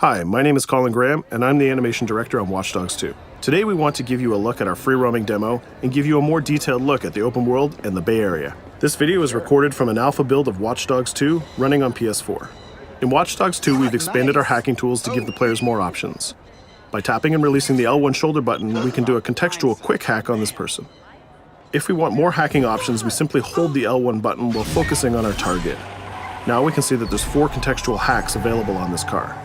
Hi, my name is Colin Graham, and I'm the animation director on Watch Dogs 2. Today we want to give you a look at our free roaming demo and give you a more detailed look at the open world and the Bay Area. This video is recorded from an alpha build of Watch Dogs 2 running on PS4. In Watch Dogs 2, we've expanded our hacking tools to give the players more options. By tapping and releasing the L1 shoulder button, we can do a contextual quick hack on this person. If we want more hacking options, we simply hold the L1 button while focusing on our target. Now we can see that there's 4 contextual hacks available on this car.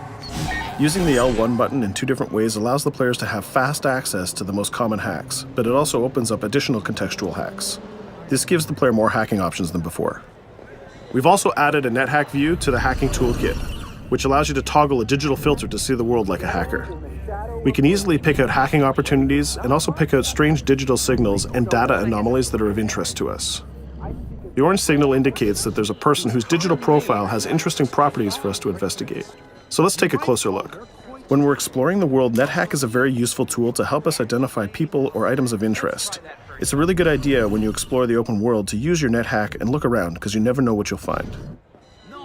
Using the L1 button in 2 different ways allows the players to have fast access to the most common hacks, but it also opens up additional contextual hacks. This gives the player more hacking options than before. We've also added a NetHack view to the hacking toolkit, which allows you to toggle a digital filter to see the world like a hacker. We can easily pick out hacking opportunities and also pick out strange digital signals and data anomalies that are of interest to us. The orange signal indicates that there's a person whose digital profile has interesting properties for us to investigate. So let's take a closer look. When we're exploring the world, NetHack is a very useful tool to help us identify people or items of interest. It's a really good idea when you explore the open world to use your NetHack and look around, because you never know what you'll find.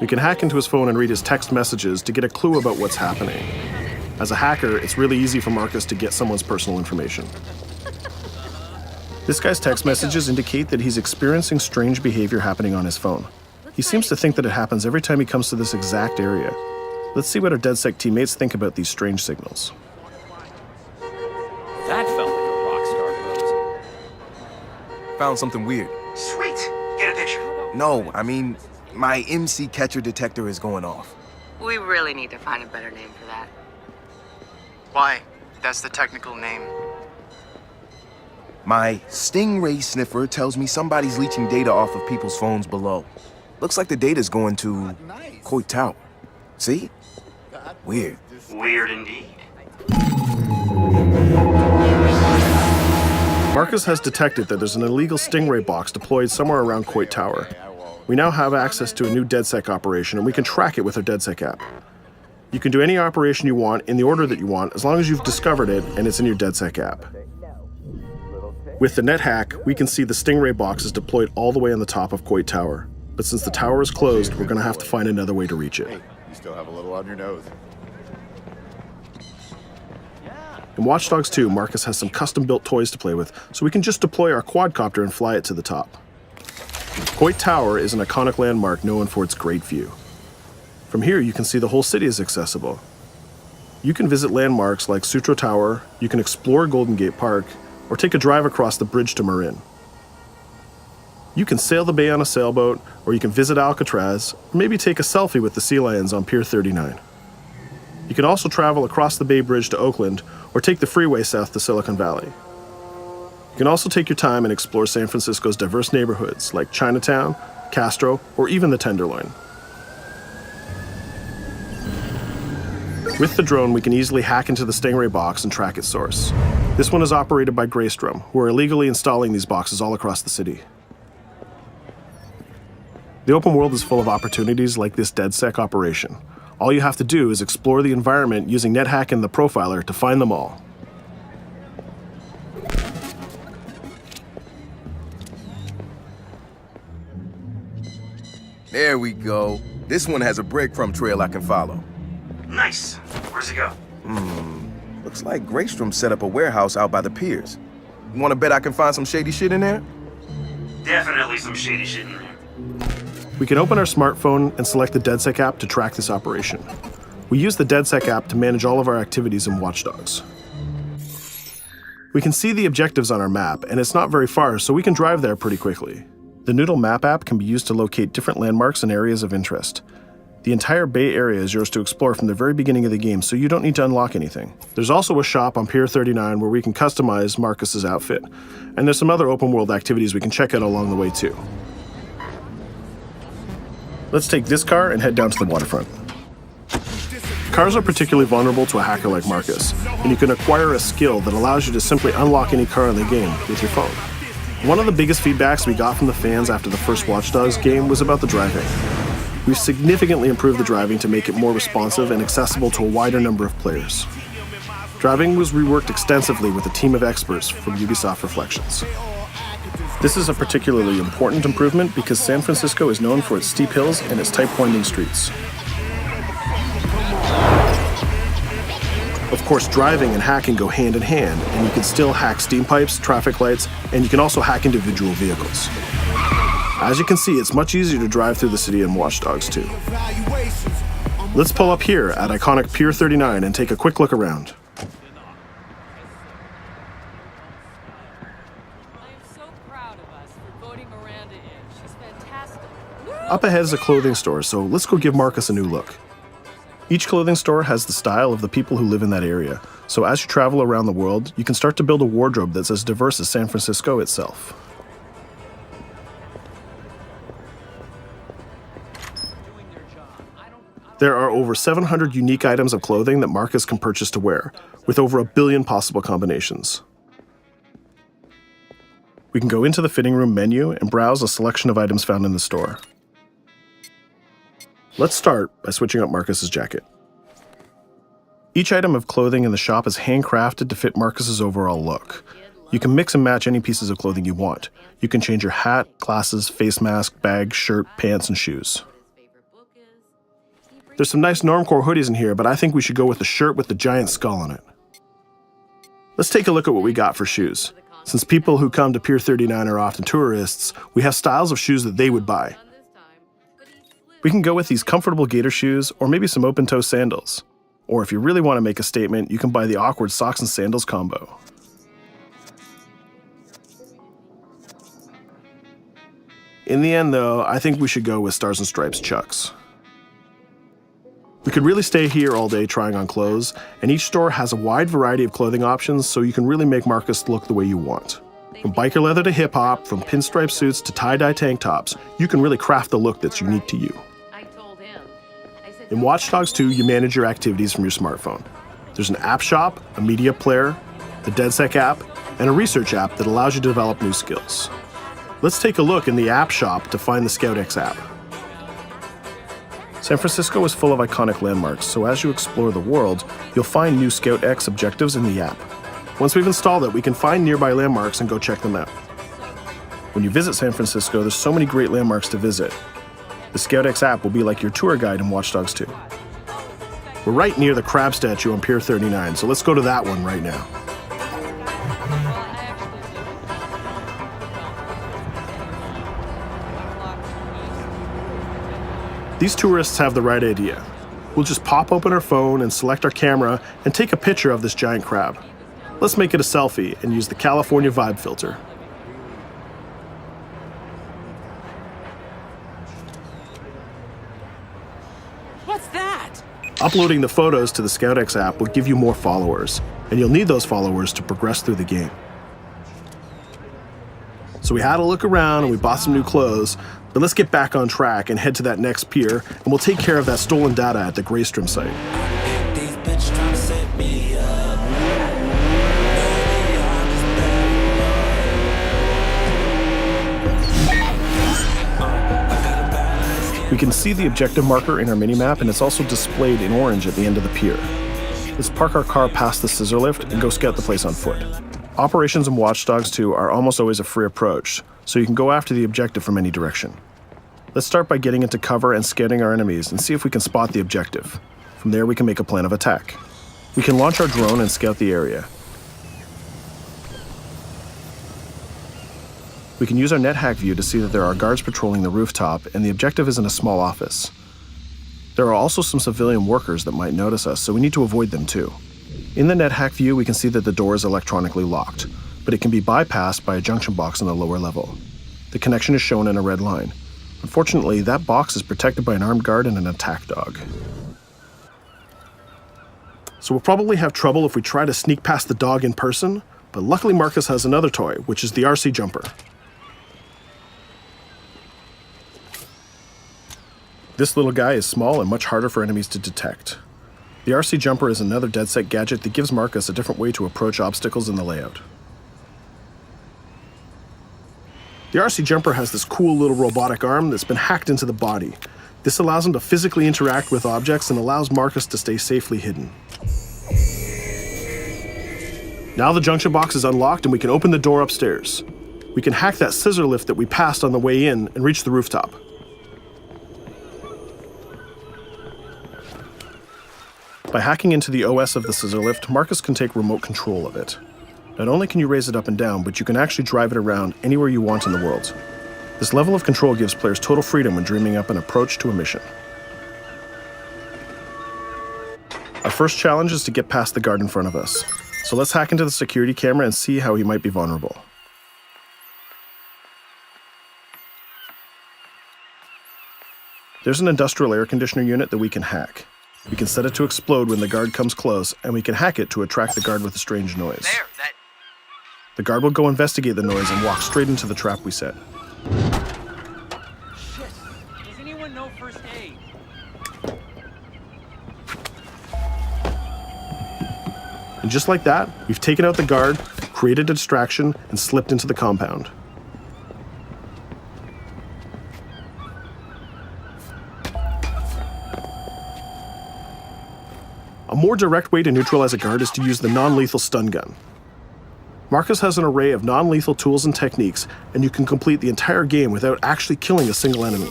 We can hack into his phone and read his text messages to get a clue about what's happening. As a hacker, it's really easy for Marcus to get someone's personal information. This guy's text messages indicate that he's experiencing strange behavior happening on his phone. He seems to think that it happens every time he comes to this exact area. Let's see what our DedSec teammates think about these strange signals. That felt like a rock star pose. Found something weird. Sweet. Get a picture. No, I mean, my MC catcher detector is going off. We really need to find a better name for that. Why? That's the technical name. My Stingray sniffer tells me somebody's leeching data off of people's phones below. Looks like the data's going to Coit Tower. See? Weird. Weird indeed. Marcus has detected that there's an illegal Stingray box deployed somewhere around Coit Tower. We now have access to a new DedSec operation, and we can track it with our DedSec app. You can do any operation you want in the order that you want, as long as you've discovered it and it's in your DedSec app. With the NetHack, we can see the Stingray box is deployed all the way on the top of Coit Tower. But since the tower is closed, we're going to have to find another way to reach it. You still have a little on your nose. In Watch Dogs 2, Marcus has some custom-built toys to play with, so we can just deploy our quadcopter and fly it to the top. Coit Tower is an iconic landmark known for its great view. From here, you can see the whole city is accessible. You can visit landmarks like Sutro Tower, you can explore Golden Gate Park, or take a drive across the bridge to Marin. You can sail the bay on a sailboat, or you can visit Alcatraz, or maybe take a selfie with the sea lions on Pier 39. You can also travel across the Bay Bridge to Oakland, or take the freeway south to Silicon Valley. You can also take your time and explore San Francisco's diverse neighborhoods like Chinatown, Castro, or even the Tenderloin. With the drone, we can easily hack into the Stingray box and track its source. This one is operated by Greystrom, who are illegally installing these boxes all across the city. The open world is full of opportunities like this DedSec operation. All you have to do is explore the environment using NetHack and the profiler to find them all. There we go. This one has a breadcrumb trail I can follow. Nice. Where's he go? Looks like Greystrom set up a warehouse out by the piers. You wanna bet I can find some shady shit in there? Definitely some shady shit in there. We can open our smartphone and select the DedSec app to track this operation. We use the DedSec app to manage all of our activities in Watch Dogs. We can see the objectives on our map, and it's not very far, so we can drive there pretty quickly. The Noodle Map app can be used to locate different landmarks and areas of interest. The entire Bay Area is yours to explore from the very beginning of the game, so you don't need to unlock anything. There's also a shop on Pier 39 where we can customize Marcus's outfit, and there's some other open world activities we can check out along the way too. Let's take this car and head down to the waterfront. Cars are particularly vulnerable to a hacker like Marcus, and you can acquire a skill that allows you to simply unlock any car in the game with your phone. One of the biggest feedbacks we got from the fans after the first Watch Dogs game was about the driving. We've significantly improved the driving to make it more responsive and accessible to a wider number of players. Driving was reworked extensively with a team of experts from Ubisoft Reflections. This is a particularly important improvement because San Francisco is known for its steep hills and its tight winding streets. course, driving and hacking go hand in hand, and you can still hack steam pipes, traffic lights, and you can also hack individual vehicles. As you can see, it's much easier to drive through the city in Watch Dogs 2. Let's pull up here at iconic Pier 39 and take a quick look around. Up ahead is a clothing store, so let's go give Marcus a new look. Each clothing store has the style of the people who live in that area, so as you travel around the world, you can start to build a wardrobe that's as diverse as San Francisco itself. There are over 700 unique items of clothing that Marcus can purchase to wear, with over 1 billion possible combinations. We can go into the fitting room menu and browse a selection of items found in the store. Let's start by switching up Marcus's jacket. Each item of clothing in the shop is handcrafted to fit Marcus's overall look. You can mix and match any pieces of clothing you want. You can change your hat, glasses, face mask, bag, shirt, pants, and shoes. There's some nice normcore hoodies in here, but I think we should go with the shirt with the giant skull on it. Let's take a look at what we got for shoes. Since people who come to Pier 39 are often tourists, we have styles of shoes that they would buy. We can go with these comfortable gator shoes, or maybe some open-toe sandals. Or if you really want to make a statement, you can buy the awkward socks and sandals combo. In the end, though, I think we should go with Stars and Stripes Chucks. We could really stay here all day trying on clothes, and each store has a wide variety of clothing options, so you can really make Marcus look the way you want. From biker leather to hip-hop, from pinstripe suits to tie-dye tank tops, you can really craft the look that's unique to you. In Watch Dogs 2, you manage your activities from your smartphone. There's an app shop, a media player, the DedSec app, and a research app that allows you to develop new skills. Let's take a look in the app shop to find the scoutX app. San Francisco is full of iconic landmarks, so as you explore the world, you'll find new scoutX objectives in the app. Once we've installed it, we can find nearby landmarks and go check them out. When you visit San Francisco, there's so many great landmarks to visit. The scoutX app will be like your tour guide in Watch Dogs 2. We're right near the crab statue on Pier 39, so let's go to that one right now. These tourists have the right idea. We'll just pop open our phone and select our camera and take a picture of this giant crab. Let's make it a selfie and use the California Vibe filter. What's that? Uploading the photos to the scoutX app will give you more followers, and you'll need those followers to progress through the game. So we had a look around and we bought some new clothes, but let's get back on track and head to that next pier, and we'll take care of that stolen data at the Greystrom site. We can see the objective marker in our minimap, and it's also displayed in orange at the end of the pier. Let's park our car past the scissor lift and go scout the place on foot. Operations in Watch Dogs 2 are almost always a free approach, so you can go after the objective from any direction. Let's start by getting into cover and scouting our enemies and see if we can spot the objective. From there, we can make a plan of attack. We can launch our drone and scout the area. We can use our NetHack view to see that there are guards patrolling the rooftop, and the objective is in a small office. There are also some civilian workers that might notice us, so we need to avoid them too. In the NetHack view, we can see that the door is electronically locked, but it can be bypassed by a junction box on the lower level. The connection is shown in a red line. Unfortunately, that box is protected by an armed guard and an attack dog. So we'll probably have trouble if we try to sneak past the dog in person, but luckily Marcus has another toy, which is the RC jumper. This little guy is small and much harder for enemies to detect. The RC jumper is another DedSec gadget that gives Marcus a different way to approach obstacles in the layout. The RC jumper has this cool little robotic arm that's been hacked into the body. This allows him to physically interact with objects and allows Marcus to stay safely hidden. Now the junction box is unlocked and we can open the door upstairs. We can hack that scissor lift that we passed on the way in and reach the rooftop. By hacking into the OS of the scissor lift, Marcus can take remote control of it. Not only can you raise it up and down, but you can actually drive it around anywhere you want in the world. This level of control gives players total freedom when dreaming up an approach to a mission. Our first challenge is to get past the guard in front of us. So let's hack into the security camera and see how he might be vulnerable. There's an industrial air conditioner unit that we can hack. We can set it to explode when the guard comes close, and we can hack it to attract the guard with a strange noise. The guard will go investigate the noise and walk straight into the trap we set. Shit. Does anyone know first aid? And just like that, we've taken out the guard, created a distraction, and slipped into the compound. A more direct way to neutralize a guard is to use the non-lethal stun gun. Marcus has an array of non-lethal tools and techniques, and you can complete the entire game without actually killing a single enemy.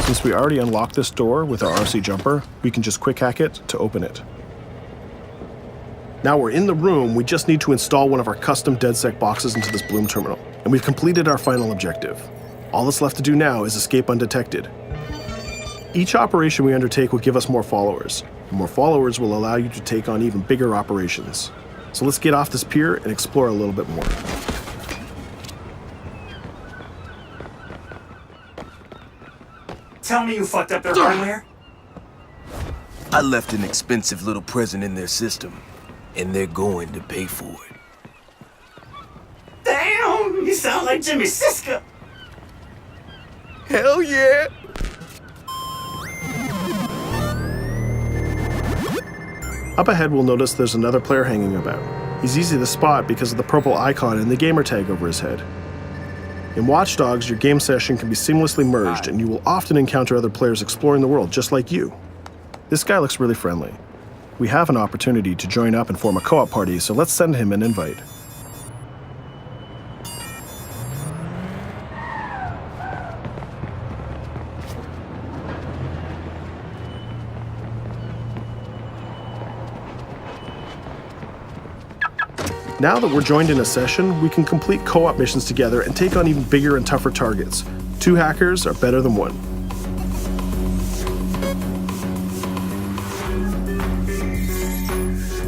Since we already unlocked this door with our RC jumper, we can just quick hack it to open it. Now we're in the room, we just need to install one of our custom DedSec boxes into this Bloom terminal, and we've completed our final objective. All that's left to do now is escape undetected. Each operation we undertake will give us more followers. And more followers will allow you to take on even bigger operations. So let's get off this pier and explore a little bit more. Tell me you fucked up their hardware? I left an expensive little present in their system, and they're going to pay for it. Damn, you sound like Jimmy Siska. Hell yeah! Up ahead, we'll notice there's another player hanging about. He's easy to spot because of the purple icon and the gamer tag over his head. In Watch Dogs, your game session can be seamlessly merged, and you will often encounter other players exploring the world just like you. This guy looks really friendly. We have an opportunity to join up and form a co-op party, so let's send him an invite. Now that we're joined in a session, we can complete co-op missions together and take on even bigger and tougher targets. 2 hackers are better than 1.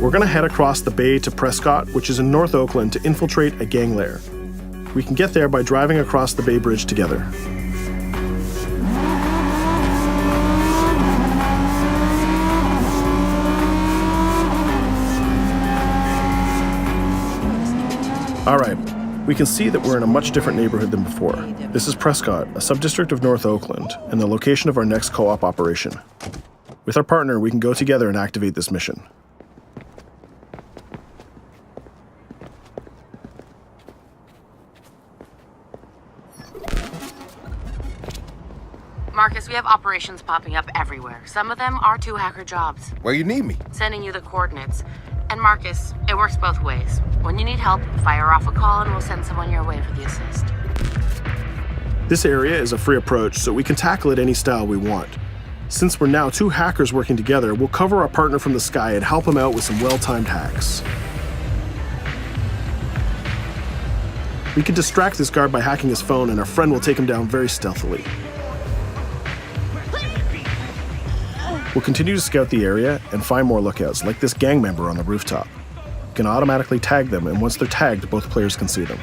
We're going to head across the bay to Prescott, which is in North Oakland, to infiltrate a gang lair. We can get there by driving across the Bay Bridge together. Alright, we can see that we're in a much different neighborhood than before. This is Prescott, a subdistrict of North Oakland, and the location of our next co-op operation. With our partner, we can go together and activate this mission. Marcus, we have operations popping up everywhere. Some of them are 2 hacker jobs. Where you need me? Sending you the coordinates. And Marcus, it works both ways. When you need help, fire off a call and we'll send someone your way for the assist. This area is a free approach, so we can tackle it any style we want. Since we're now 2 hackers working together, we'll cover our partner from the sky and help him out with some well-timed hacks. We can distract this guard by hacking his phone, and our friend will take him down very stealthily. We'll continue to scout the area and find more lookouts, like this gang member on the rooftop. We can automatically tag them, and once they're tagged, both players can see them.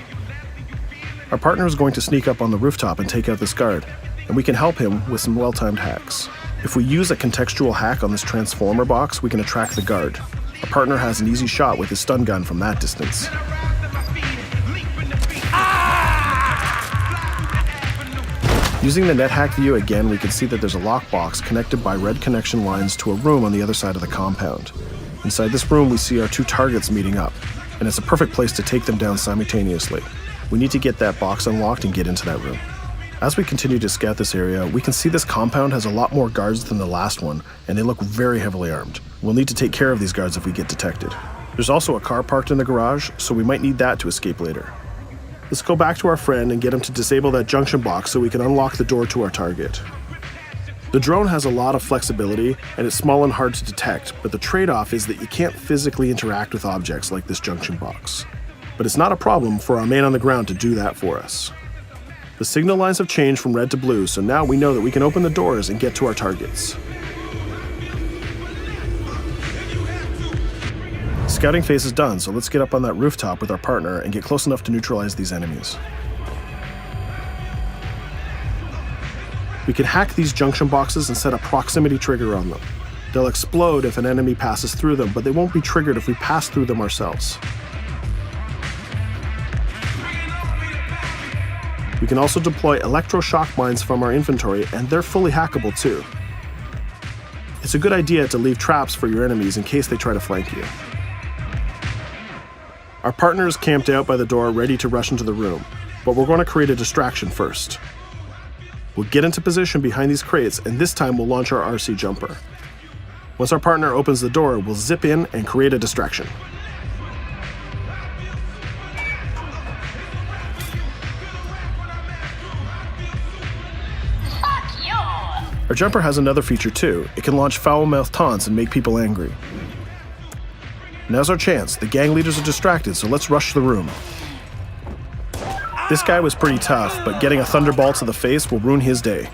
Our partner is going to sneak up on the rooftop and take out this guard, and we can help him with some well-timed hacks. If we use a contextual hack on this transformer box, we can attract the guard. Our partner has an easy shot with his stun gun from that distance. Using the NetHack view again, we can see that there's a lockbox connected by red connection lines to a room on the other side of the compound. Inside this room, we see our 2 targets meeting up, and it's a perfect place to take them down simultaneously. We need to get that box unlocked and get into that room. As we continue to scout this area, we can see this compound has a lot more guards than the last one, and they look very heavily armed. We'll need to take care of these guards if we get detected. There's also a car parked in the garage, so we might need that to escape later. Let's go back to our friend and get him to disable that junction box so we can unlock the door to our target. The drone has a lot of flexibility and it's small and hard to detect, but the trade-off is that you can't physically interact with objects like this junction box. But it's not a problem for our man on the ground to do that for us. The signal lines have changed from red to blue, so now we know that we can open the doors and get to our targets. Scouting phase is done, so let's get up on that rooftop with our partner and get close enough to neutralize these enemies. We can hack these junction boxes and set a proximity trigger on them. They'll explode if an enemy passes through them, but they won't be triggered if we pass through them ourselves. We can also deploy electroshock mines from our inventory, and they're fully hackable too. It's a good idea to leave traps for your enemies in case they try to flank you. Our partner is camped out by the door ready to rush into the room, but we're going to create a distraction first. We'll get into position behind these crates, and this time we'll launch our RC jumper. Once our partner opens the door, we'll zip in and create a distraction. Our jumper has another feature too. It can launch foul-mouthed taunts and make people angry. Now's our chance. The gang leaders are distracted, so let's rush the room. This guy was pretty tough, but getting a thunderbolt to the face will ruin his day.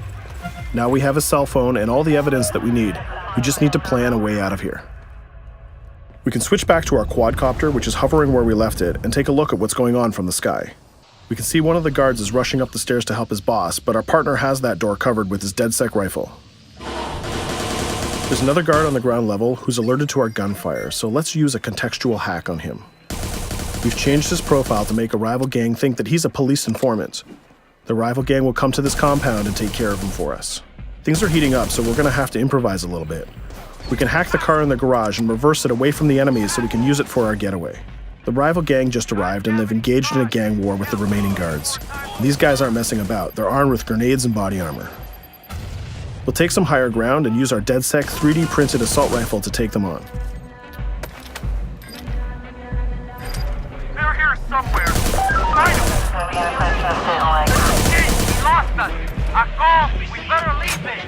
Now we have his cell phone and all the evidence that we need. We just need to plan a way out of here. We can switch back to our quadcopter, which is hovering where we left it, and take a look at what's going on from the sky. We can see one of the guards is rushing up the stairs to help his boss, but our partner has that door covered with his DedSec rifle. There's another guard on the ground level who's alerted to our gunfire, so let's use a contextual hack on him. We've changed his profile to make a rival gang think that he's a police informant. The rival gang will come to this compound and take care of him for us. Things are heating up, so we're going to have to improvise a little bit. We can hack the car in the garage and reverse it away from the enemies so we can use it for our getaway. The rival gang just arrived and they've engaged in a gang war with the remaining guards. These guys aren't messing about. They're armed with grenades and body armor. We'll take some higher ground and use our DedSec 3D printed assault rifle to take them on. They're here somewhere. Find them. We lost us. We better leave it.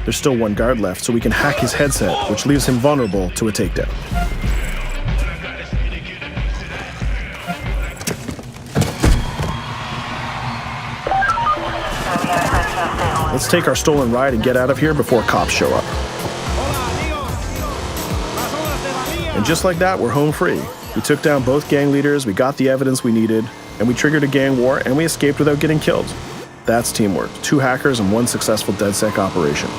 There's still one guard left, so we can hack his headset, which leaves him vulnerable to a takedown. Let's take our stolen ride and get out of here before cops show up. And just like that, we're home free. We took down both gang leaders, we got the evidence we needed, and we triggered a gang war, and we escaped without getting killed. That's teamwork. 2 hackers and 1 successful DedSec operation.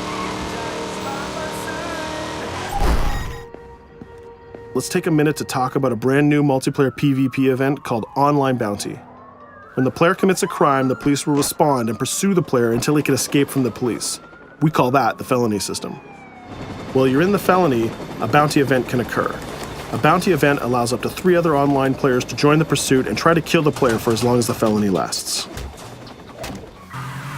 Let's take a minute to talk about a brand new multiplayer PvP event called Online Bounty. When the player commits a crime, the police will respond and pursue the player until he can escape from the police. We call that the felony system. While you're in the felony, a bounty event can occur. A bounty event allows up to 3 other online players to join the pursuit and try to kill the player for as long as the felony lasts.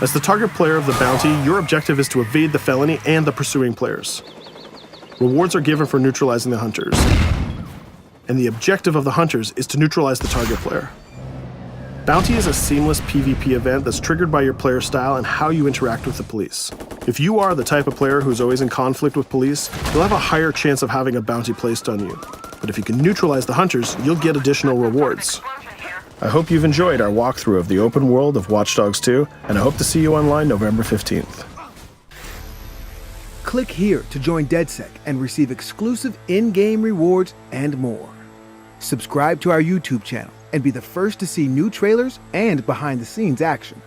As the target player of the bounty, your objective is to evade the felony and the pursuing players. Rewards are given for neutralizing the hunters. And the objective of the hunters is to neutralize the target player. Bounty is a seamless PvP event that's triggered by your player style and how you interact with the police. If you are the type of player who's always in conflict with police, you'll have a higher chance of having a bounty placed on you. But if you can neutralize the hunters, you'll get additional rewards. I hope you've enjoyed our walkthrough of the open world of Watch Dogs 2, and I hope to see you online November 15th. Click here to join DedSec and receive exclusive in-game rewards and more. Subscribe to our YouTube channel and be the first to see new trailers and behind-the-scenes action.